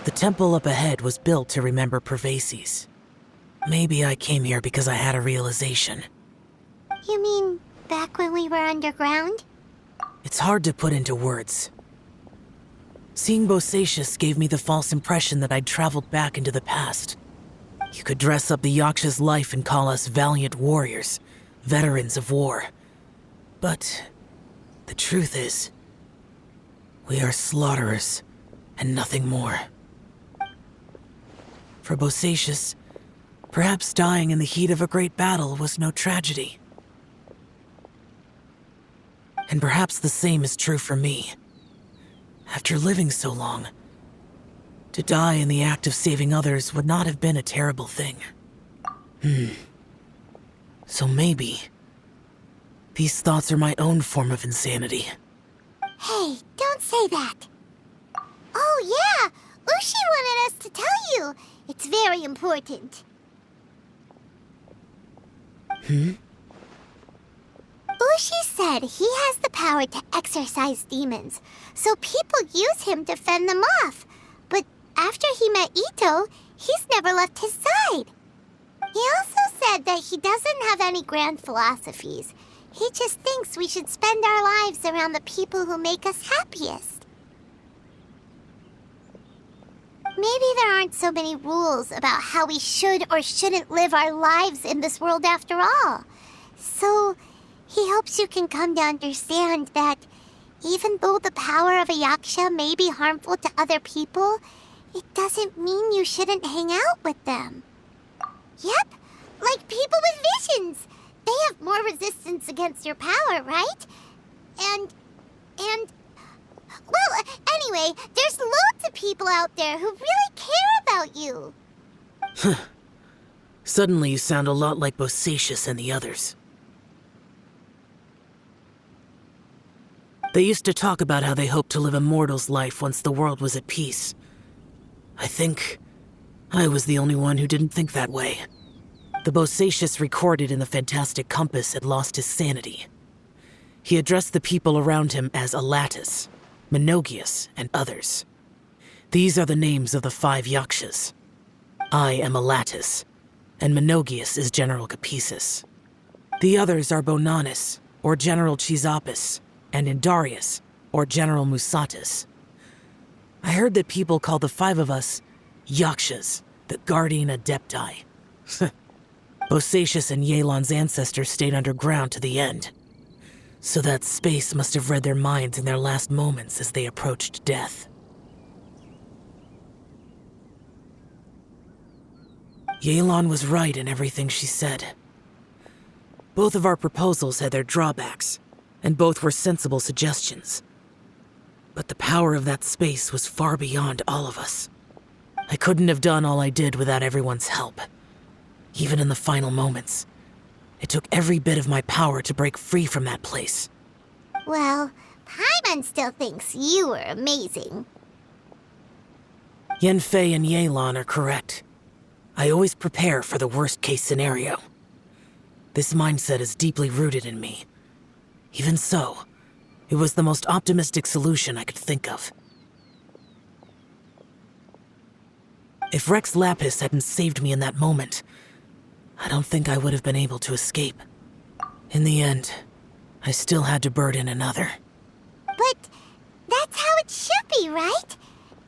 The temple up ahead was built to remember Pervases. Maybe I came here because I had a realization. You mean back when we were underground? It's hard to put into words. Seeing Bosacius gave me the false impression that I'd traveled back into the past. You could dress up the Yaksha's life and call us valiant warriors, veterans of war. But the truth is, we are slaughterers and nothing more. For Bosacius, perhaps dying in the heat of a great battle was no tragedy. And perhaps the same is true for me. After living so long, to die in the act of saving others would not have been a terrible thing. So maybe these thoughts are my own form of insanity. Hey, don't say that. Oh yeah, Ushi wanted us to tell you. It's very important. Hmm? Ushi said he has the power to exorcise demons, so people use him to fend them off. But after he met Ito, he's never left his side. He also said that he doesn't have any grand philosophies. He just thinks we should spend our lives around the people who make us happiest. Maybe there aren't so many rules about how we should or shouldn't live our lives in this world after all. So, he hopes you can come to understand that even though the power of a yaksha may be harmful to other people, it doesn't mean you shouldn't hang out with them. Yep, like people with visions. They have more resistance against your power, right? Well, anyway, there's loads of people out there who really care about you. Suddenly you sound a lot like Bosacius and the others. They used to talk about how they hoped to live a mortal's life once the world was at peace. I think I was the only one who didn't think that way. The Bosacius recorded in the Fantastic Compass had lost his sanity. He addressed the people around him as Alatus, Menogius, and others. These are the names of the 5 Yakshas. I am Alatus, and Menogius is General Capisis. The others are Bonanis, or General Chisapis, and Indarius, or General Musatus. I heard that people call the 5 of us Yakshas, the Guardian Adepti. Bosacius and Yelan's ancestors stayed underground to the end. So that space must have read their minds in their last moments as they approached death. Yelan was right in everything she said. Both of our proposals had their drawbacks, and both were sensible suggestions. But the power of that space was far beyond all of us. I couldn't have done all I did without everyone's help. Even in the final moments, it took every bit of my power to break free from that place. Well, Paimon still thinks you were amazing. Yanfei and Yelan are correct. I always prepare for the worst-case scenario. This mindset is deeply rooted in me. Even so, it was the most optimistic solution I could think of. If Rex Lapis hadn't saved me in that moment, I don't think I would have been able to escape. In the end, I still had to burden another. But that's how it should be, right?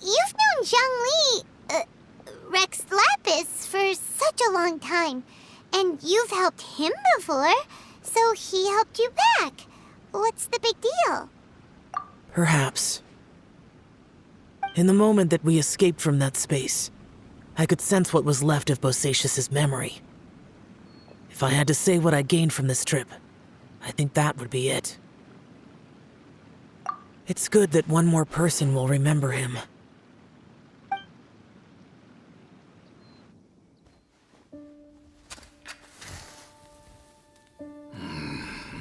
You've known Zhang Li, Rex Lapis, for such a long time. And you've helped him before, so he helped you back. What's the big deal? Perhaps. In the moment that we escaped from that space, I could sense what was left of Bosacius's memory. If I had to say what I gained from this trip, I think that would be it. It's good that one more person will remember him.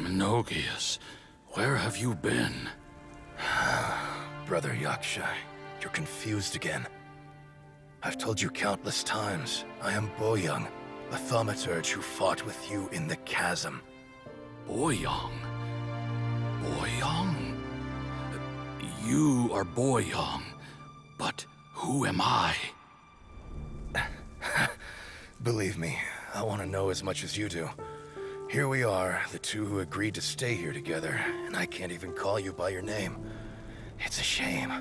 Menogias, where have you been? Brother Yaksha, you're confused again. I've told you countless times, I am Boyoung, a thaumaturge who fought with you in the chasm. Boyoung? Boyoung? You are Boyoung, but who am I? Believe me, I want to know as much as you do. Here we are, the two who agreed to stay here together, and I can't even call you by your name. It's a shame.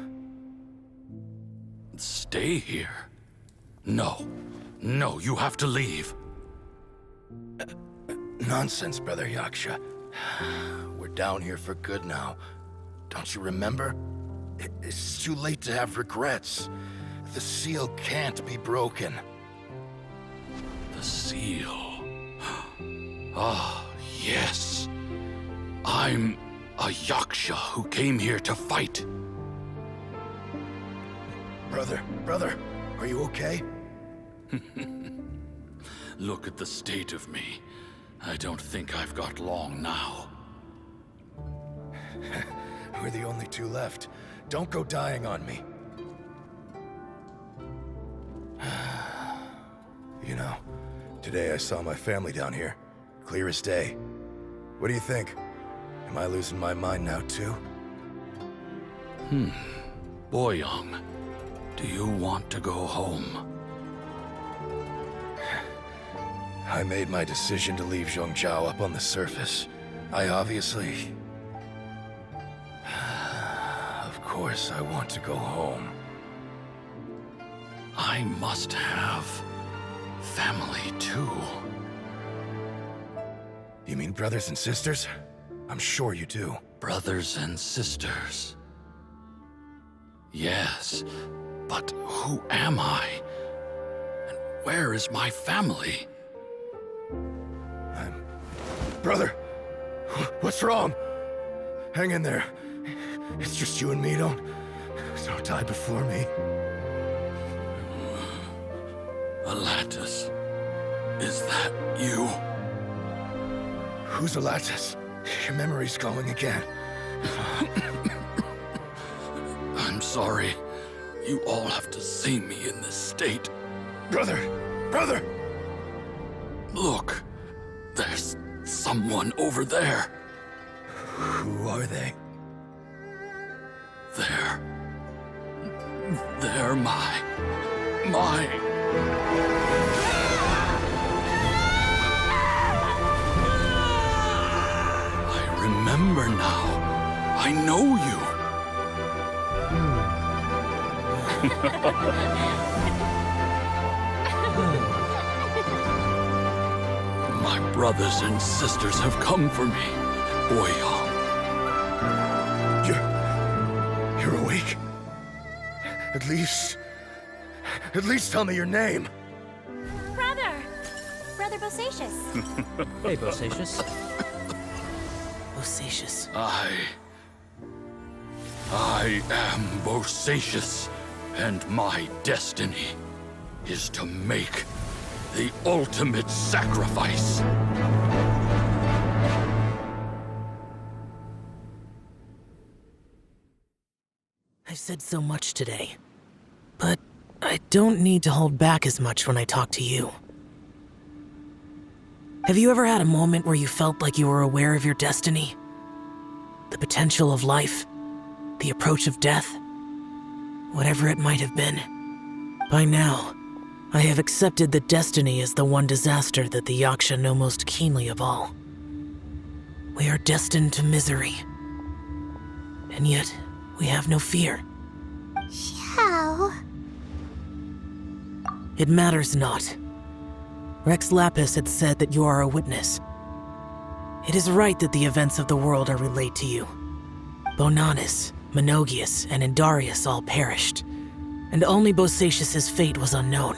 Stay here? No. No, you have to leave. Nonsense, Brother Yaksha. We're down here for good now. Don't you remember? It's too late to have regrets. The seal can't be broken. The seal. Ah, yes. I'm a Yaksha who came here to fight. Brother, are you okay? Look at the state of me. I don't think I've got long now. We're the only two left. Don't go dying on me. You know, today I saw my family down here. Clear as day. What do you think? Am I losing my mind now too? Boyoung, do you want to go home? I made my decision to leave Zhongzhou up on the surface. I obviously... Of course I want to go home. I must have family too. You mean brothers and sisters? I'm sure you do. Brothers and sisters. Yes, but who am I? And where is my family? Brother! What's wrong? Hang in there. It's just you and me, don't die before me. Alatus, is that you? Who's Alatus? Your memory's going again. I'm sorry. You all have to see me in this state. Brother! Look, there's someone over there. Who are they? They're my... I remember now. I know you. My brothers and sisters have come for me, Boyoung. You're awake? At least tell me your name. Brother Bosacious. Hey, Bosacious. Bosacious. I am Bosacious, and my destiny is to make the ultimate sacrifice. I've said so much today, but I don't need to hold back as much when I talk to you. Have you ever had a moment where you felt like you were aware of your destiny? The potential of life? The approach of death? Whatever it might have been. By now, I have accepted that destiny is the one disaster that the Yaksha know most keenly of all. We are destined to misery. And yet, we have no fear. How? It matters not. Rex Lapis had said that you are a witness. It is right that the events of the world are relayed to you. Bonanis, Menogias, and Indarius all perished, and only Bosacious's fate was unknown.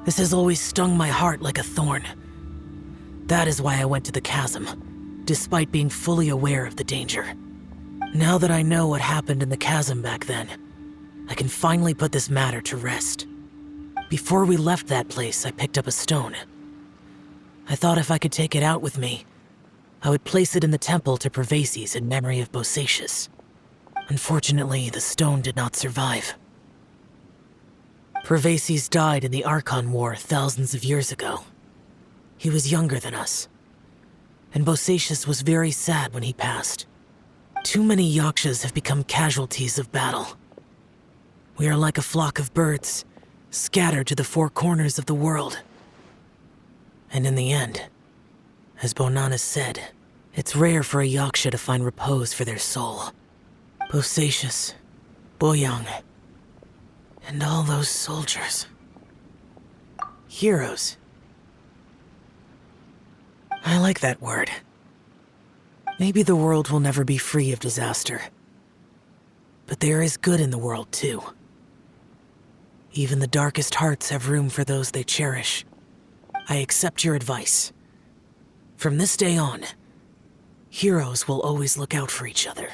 This has always stung my heart like a thorn. That is why I went to the chasm, despite being fully aware of the danger. Now that I know what happened in the chasm back then, I can finally put this matter to rest. Before we left that place, I picked up a stone. I thought if I could take it out with me, I would place it in the temple to Pervases in memory of Bosacius. Unfortunately, the stone did not survive. Pervases died in the Archon War thousands of years ago. He was younger than us, and Bosacius was very sad when he passed. Too many Yakshas have become casualties of battle. We are like a flock of birds, scattered to the four corners of the world. And in the end, as Bonanas said, it's rare for a Yaksha to find repose for their soul. Bosacius, Boyang, and all those soldiers. Heroes. I like that word. Maybe the world will never be free of disaster. But there is good in the world, too. Even the darkest hearts have room for those they cherish. I accept your advice. From this day on, heroes will always look out for each other.